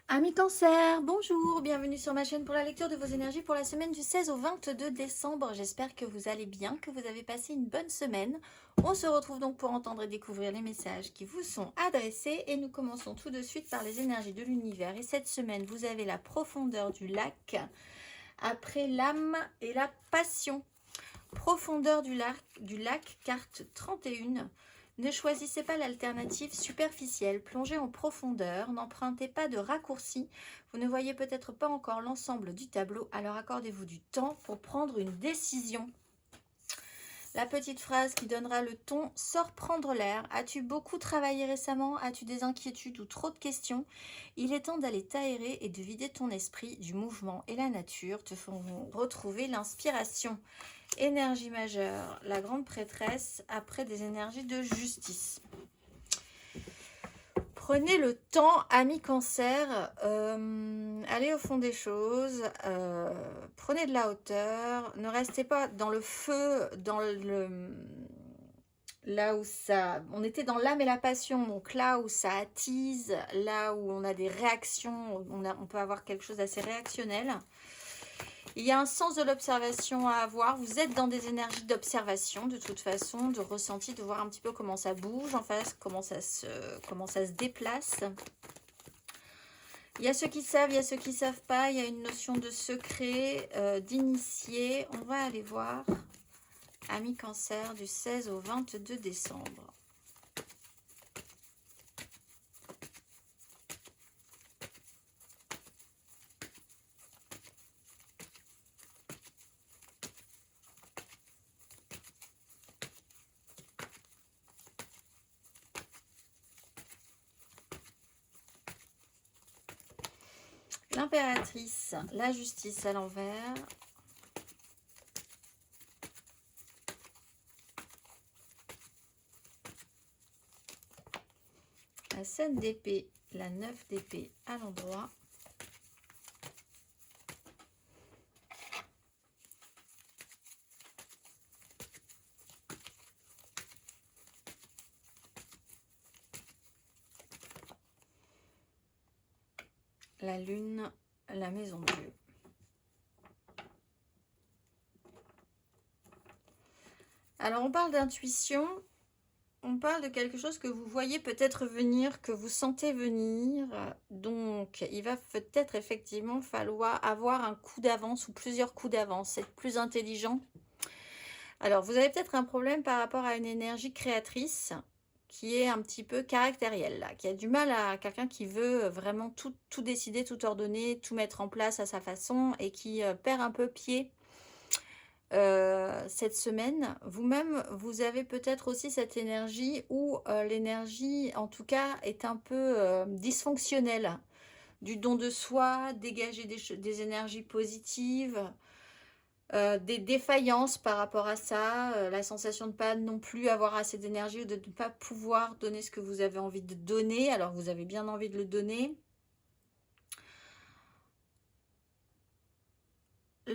Amis Cancer, bonjour, bienvenue sur ma chaîne pour la lecture de vos énergies pour la semaine du 16 au 22 décembre. J'espère que vous allez bien, que vous avez passé une bonne semaine. On se retrouve donc pour entendre et découvrir les messages qui vous sont adressés et nous commençons tout de suite par les énergies de l'univers. Et cette semaine, vous avez la profondeur du lac après l'âme et la passion. Profondeur du lac, carte 31. Ne choisissez pas l'alternative superficielle, plongez en profondeur, n'empruntez pas de raccourcis. Vous ne voyez peut-être pas encore l'ensemble du tableau, alors accordez-vous du temps pour prendre une décision. La petite phrase qui donnera le ton: sors prendre l'air. As-tu beaucoup travaillé récemment? As-tu des inquiétudes ou trop de questions? Il est temps d'aller t'aérer et de vider ton esprit. Du mouvement et la nature te feront retrouver l'inspiration. Énergie majeure, la grande prêtresse, après des énergies de justice. Prenez le temps, amis Cancer, allez au fond des choses, prenez de la hauteur, ne restez pas dans le feu, là où ça... On était dans l'âme et la passion, donc là où ça attise, là où on a des réactions, on peut avoir quelque chose d'assez réactionnel. Il y a un sens de l'observation à avoir. Vous êtes dans des énergies d'observation, de toute façon, de ressenti, de voir un petit peu comment ça bouge en face, comment ça se déplace. Il y a ceux qui savent, il y a ceux qui ne savent pas. Il y a une notion de secret, d'initié. On va aller voir, amis Cancer, du 16 au 22 décembre. L'impératrice, la justice à l'envers. La 7 d'épée, la 9 d'épée à l'endroit. La lune, la maison bleue. Alors on parle d'intuition, on parle de quelque chose que vous voyez peut-être venir, que vous sentez venir. Donc il va peut-être effectivement falloir avoir un coup d'avance ou plusieurs coups d'avance, être plus intelligent. Alors vous avez peut-être un problème par rapport à une énergie créatrice qui est un petit peu caractérielle, là, qui a du mal à quelqu'un qui veut vraiment tout décider, tout ordonner, tout mettre en place à sa façon et qui perd un peu pied cette semaine. Vous-même, vous avez peut-être aussi cette énergie où l'énergie, en tout cas, est un peu dysfonctionnelle. Du don de soi, dégager des énergies positives, des défaillances par rapport à ça, la sensation de ne pas non plus avoir assez d'énergie ou de ne pas pouvoir donner ce que vous avez envie de donner, alors que vous avez bien envie de le donner.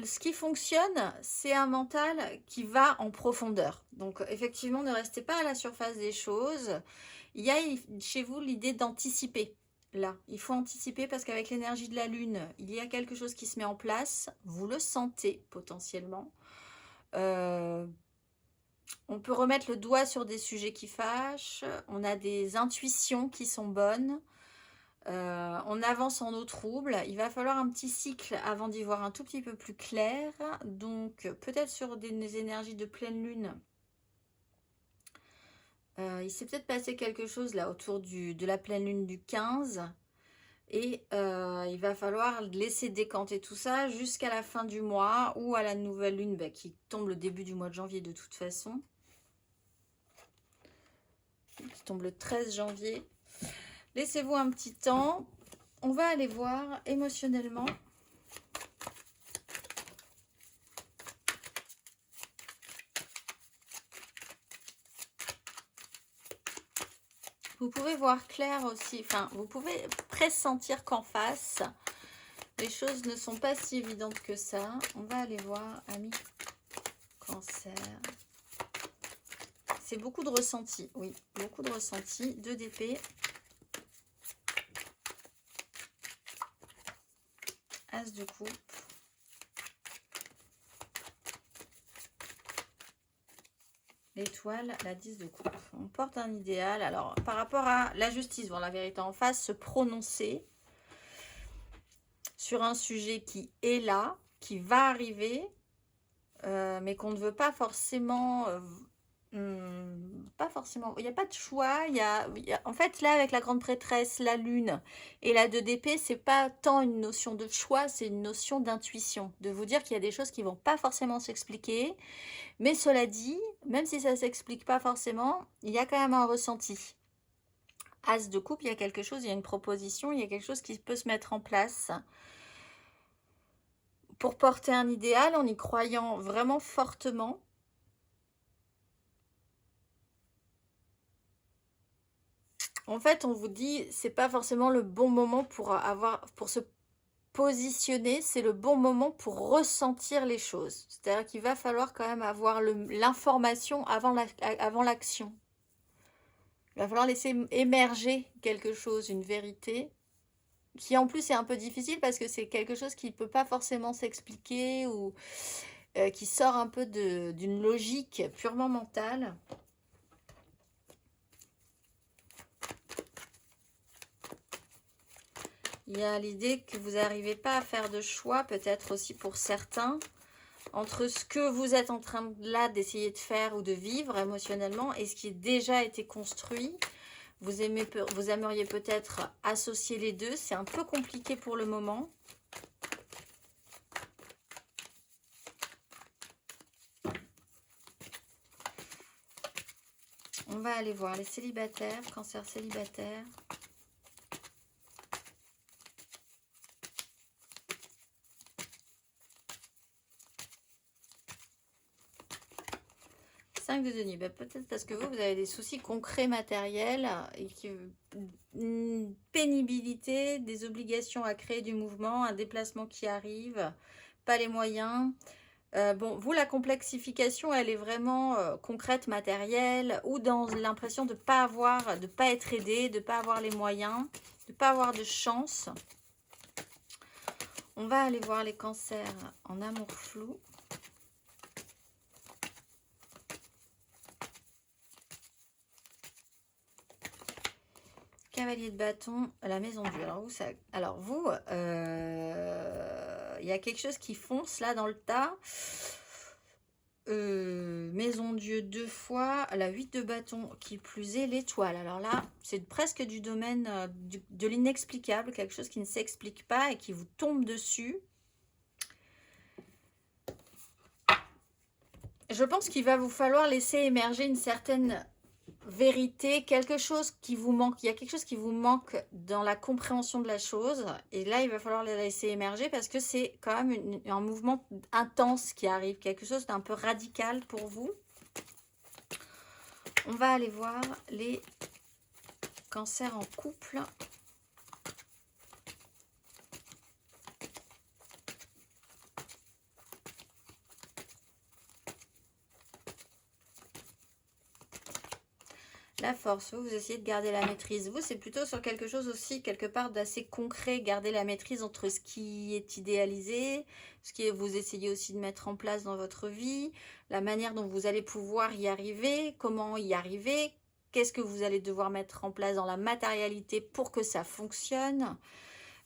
Ce qui fonctionne, c'est un mental qui va en profondeur. Donc, effectivement, ne restez pas à la surface des choses. Il y a chez vous l'idée d'anticiper. Là, il faut anticiper parce qu'avec l'énergie de la Lune, il y a quelque chose qui se met en place. Vous le sentez potentiellement. On peut remettre le doigt sur des sujets qui fâchent. On a des intuitions qui sont bonnes. On avance en eau trouble. Il va falloir un petit cycle avant d'y voir un tout petit peu plus clair. Donc, peut-être sur des énergies de pleine lune. Il s'est peut-être passé quelque chose là autour de la pleine lune du 15. Et il va falloir laisser décanter tout ça jusqu'à la fin du mois ou à la nouvelle lune qui tombe le début du mois de janvier de toute façon. Qui tombe le 13 janvier. Laissez-vous un petit temps. On va aller voir émotionnellement. Vous pouvez voir clair aussi, enfin, vous pouvez pressentir qu'en face, les choses ne sont pas si évidentes que ça. On va aller voir, amis Cancer. C'est beaucoup de ressenti, oui, beaucoup de ressenti. 2 d'épée. As de coupe. L'étoile, la 10 de coupe. On porte un idéal. Alors, par rapport à la justice, voir la vérité en face, se prononcer sur un sujet qui est là, qui va arriver, mais qu'on ne veut pas forcément... pas forcément... Il n'y a pas de choix. En fait, là, avec la grande prêtresse, la lune et la 2 d'épée, c'est pas tant une notion de choix, c'est une notion d'intuition. De vous dire qu'il y a des choses qui vont pas forcément s'expliquer. Mais cela dit, même si ça ne s'explique pas forcément, il y a quand même un ressenti. As de coupe, il y a quelque chose, il y a une proposition, il y a quelque chose qui peut se mettre en place pour porter un idéal en y croyant vraiment fortement. En fait, on vous dit, c'est pas forcément le bon moment pour se positionner, c'est le bon moment pour ressentir les choses. C'est-à-dire qu'il va falloir quand même avoir l'information avant l'action. Il va falloir laisser émerger quelque chose, une vérité, qui en plus est un peu difficile parce que c'est quelque chose qui ne peut pas forcément s'expliquer ou qui sort un peu d'une logique purement mentale. Il y a l'idée que vous n'arrivez pas à faire de choix, peut-être aussi pour certains, entre ce que vous êtes en train là d'essayer de faire ou de vivre émotionnellement et ce qui a déjà été construit. Vous aimeriez peut-être associer les deux. C'est un peu compliqué pour le moment. On va aller voir les célibataires, cancer célibataire. De denier, peut-être parce que vous avez des soucis concrets matériels et une pénibilité, des obligations à créer du mouvement, un déplacement qui arrive, pas les moyens. Bon, vous, la complexification, elle est vraiment concrète, matérielle, ou dans l'impression de ne pas être aidé, de ne pas avoir les moyens, de ne pas avoir de chance. On va aller voir les cancers en amour flou. Cavalier de bâton, la maison de Dieu. Alors vous, il y a quelque chose qui fonce là dans le tas. Maison de Dieu 2 fois, la 8 de bâton qui plus est l'étoile. Alors là, c'est presque du domaine de l'inexplicable, quelque chose qui ne s'explique pas et qui vous tombe dessus. Je pense qu'il va vous falloir laisser émerger une certaine vérité, quelque chose qui vous manque. Il y a quelque chose qui vous manque dans la compréhension de la chose. Et là, il va falloir la laisser émerger parce que c'est quand même un mouvement intense qui arrive. Quelque chose d'un peu radical pour vous. On va aller voir les cancers en couple. La force, vous essayez de garder la maîtrise. Vous, c'est plutôt sur quelque chose aussi, quelque part d'assez concret. Garder la maîtrise entre ce qui est idéalisé, ce que vous essayez aussi de mettre en place dans votre vie, la manière dont vous allez pouvoir y arriver, comment y arriver, qu'est-ce que vous allez devoir mettre en place dans la matérialité pour que ça fonctionne.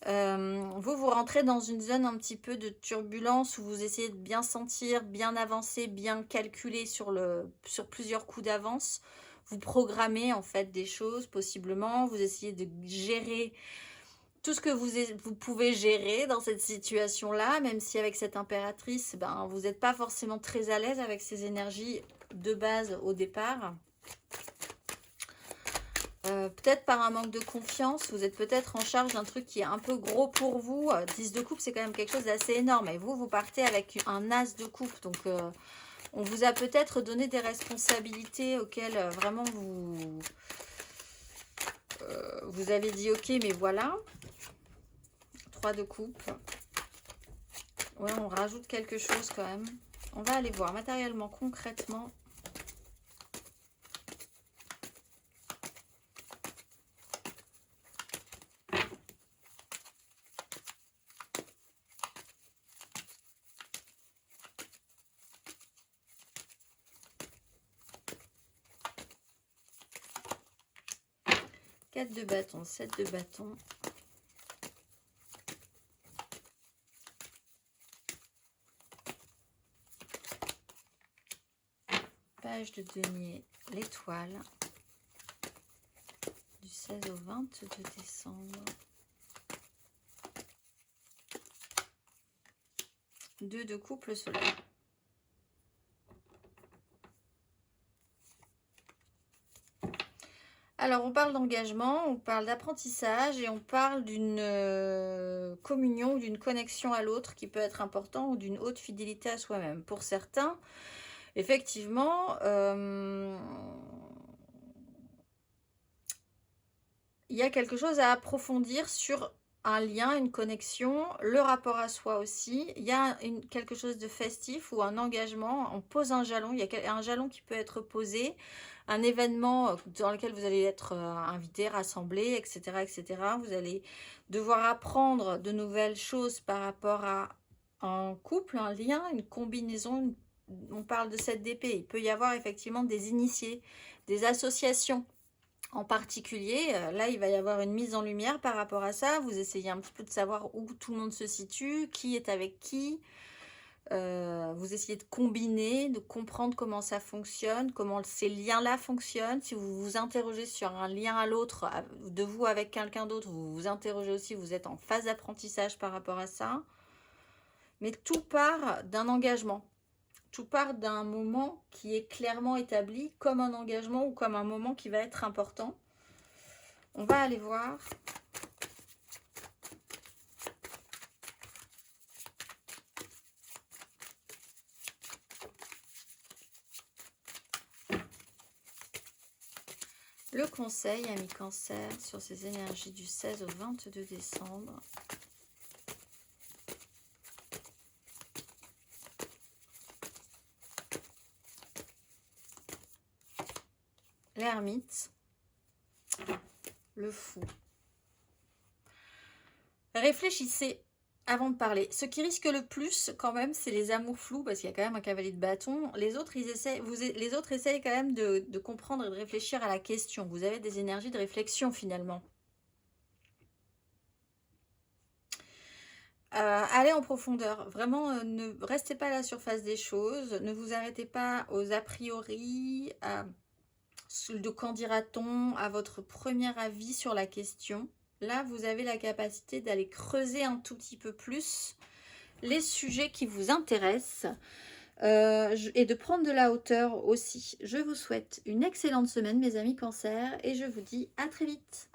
Vous rentrez dans une zone un petit peu de turbulence où vous essayez de bien sentir, bien avancer, bien calculer sur plusieurs coups d'avance. Vous programmez en fait des choses possiblement, vous essayez de gérer tout ce que vous pouvez gérer dans cette situation-là, même si avec cette impératrice, vous n'êtes pas forcément très à l'aise avec ces énergies de base au départ. Peut-être par un manque de confiance, vous êtes peut-être en charge d'un truc qui est un peu gros pour vous. 10 de coupe, c'est quand même quelque chose d'assez énorme. Et vous partez avec un as de coupe, donc... on vous a peut-être donné des responsabilités auxquelles vraiment vous avez dit ok, mais voilà. 3 de coupe. Ouais, on rajoute quelque chose quand même. On va aller voir matériellement, concrètement. 4 de bâton, 7 de bâton. Page de denier, l'étoile. Du 16 au 22 décembre. 2 de coupe, le soleil. Alors, on parle d'engagement, on parle d'apprentissage et on parle d'une communion ou d'une connexion à l'autre qui peut être important ou d'une haute fidélité à soi-même. Pour certains, effectivement, il y a quelque chose à approfondir sur un lien, une connexion, le rapport à soi aussi. Il y a quelque chose de festif ou un engagement. On pose un jalon, il y a un jalon qui peut être posé, un événement dans lequel vous allez être invité, rassemblé, etc., etc. Vous allez devoir apprendre de nouvelles choses par rapport à un couple, un lien, une combinaison. On parle de 7 d'épée. Il peut y avoir effectivement des initiés, des associations. En particulier, là, il va y avoir une mise en lumière par rapport à ça. Vous essayez un petit peu de savoir où tout le monde se situe, qui est avec qui. Vous essayez de combiner, de comprendre comment ça fonctionne, comment ces liens-là fonctionnent. Si vous vous interrogez sur un lien à l'autre, de vous avec quelqu'un d'autre, vous vous interrogez aussi, vous êtes en phase d'apprentissage par rapport à ça. Mais tout part d'un engagement. Tout part d'un moment qui est clairement établi comme un engagement ou comme un moment qui va être important. On va aller voir. Le conseil, ami Cancer, sur ces énergies du 16 au 22 décembre. L'ermite. Le fou. Réfléchissez avant de parler. Ce qui risque le plus, quand même, c'est les amours flous, parce qu'il y a quand même un cavalier de bâton. Les autres, les autres essayent quand même de comprendre et de réfléchir à la question. Vous avez des énergies de réflexion, finalement. Allez en profondeur. Vraiment, ne restez pas à la surface des choses. Ne vous arrêtez pas aux a priori, de qu'en dira-t-on, à votre premier avis sur la question. Là, vous avez la capacité d'aller creuser un tout petit peu plus les sujets qui vous intéressent et de prendre de la hauteur aussi. Je vous souhaite une excellente semaine, mes amis Cancer, et je vous dis à très vite.